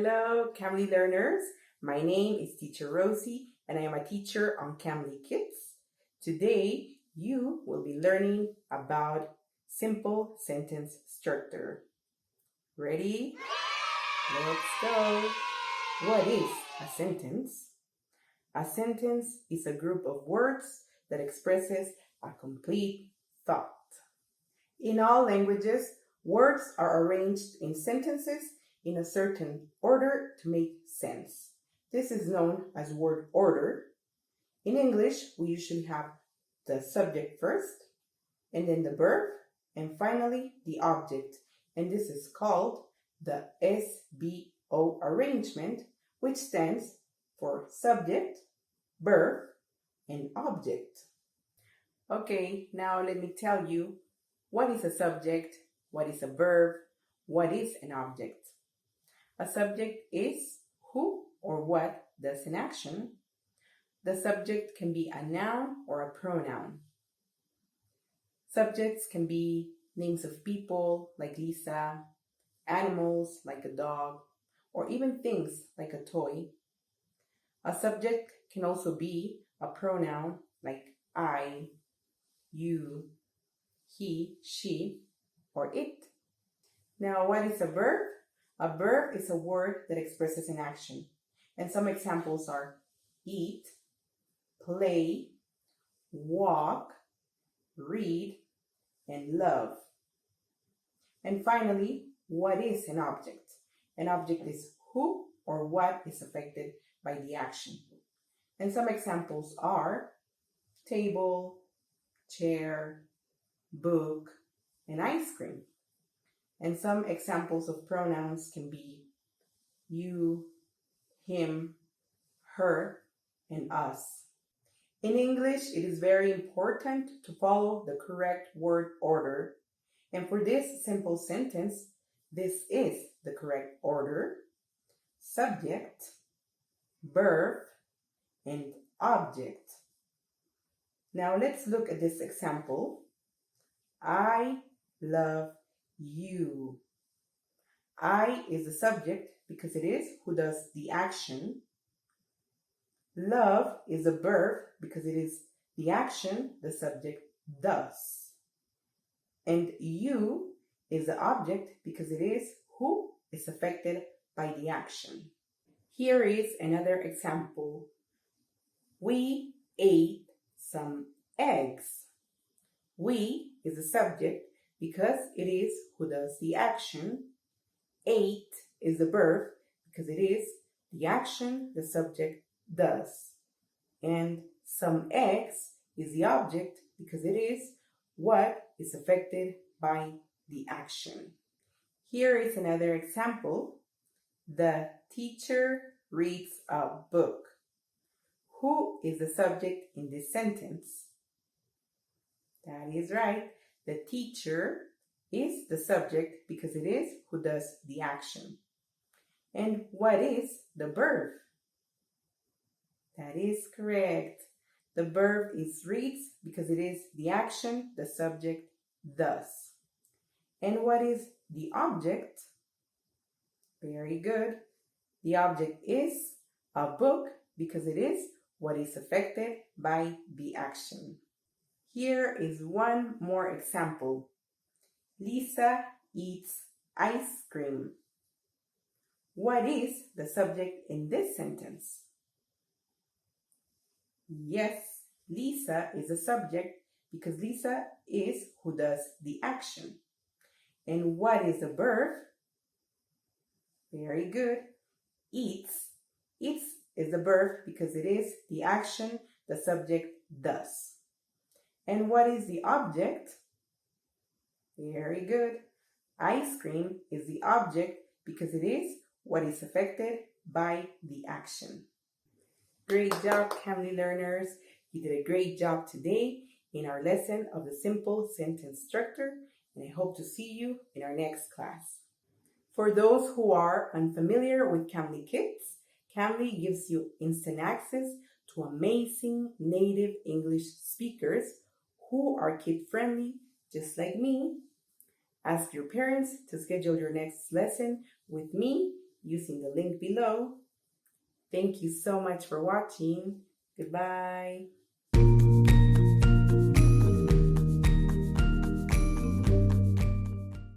Hello, Cambly learners. My name is Teacher Rosie, and I am a teacher on Cambly Kids. Today, you will be learning about simple sentence structure. Ready? Let's go. What is a sentence? A sentence is a group of words that expresses a complete thought. In all languages, words are arranged in sentences in a certain order to make sense. This is known as word order. In English, we usually have the subject first, and then the verb, and finally the object. And this is called the SVO arrangement, which stands for subject, verb, and object. Okay, now let me tell you what is a subject, what is a verb, what is an object. A subject is who or what does an action. The subject can be a noun or a pronoun. Subjects can be names of people like Lisa, animals like a dog, or even things like a toy. A subject can also be a pronoun like I, you, he, she, or it. Now, what is a verb? A verb is a word that expresses an action. And some examples are eat, play, walk, read, and love. And finally, what is an object? An object is who or what is affected by the action. And some examples are table, chair, book, and ice cream. And some examples of pronouns can be you, him, her, and us. In English, it is very important to follow the correct word order. And for this simple sentence, this is the correct order: subject, verb, and object. Now let's look at this example. I love you. I is the subject because it is who does the action. Love is a verb because it is the action the subject does. And you is the object because it is who is affected by the action. Here is another example. We ate some eggs. We is the subject because it is who does the action. Ate is the verb because it is the action the subject does. And some eggs is the object because it is what is affected by the action. Here is another example. The teacher reads a book. Who is the subject in this sentence? That is right. The teacher is the subject because it is who does the action. And what is the verb? That is correct. The verb is reads because it is the action the subject does. And what is the object? Very good. The object is a book because it is what is affected by the action. Here is one more example. Lisa eats ice cream. What is the subject in this sentence? Yes, Lisa is a subject because Lisa is who does the action. And what is the verb? Very good. Eats. Eats is the verb because it is the action the subject does. And what is the object? Very good. Ice cream is the object because it is what is affected by the action. Great job, Cambly learners. You did a great job today in our lesson of the simple sentence structure, and I hope to see you in our next class. For those who are unfamiliar with Cambly Kids, Cambly gives you instant access to amazing native English speakers who are kid-friendly, just like me. Ask your parents to schedule your next lesson with me, using the link below. Thank you so much for watching. Goodbye.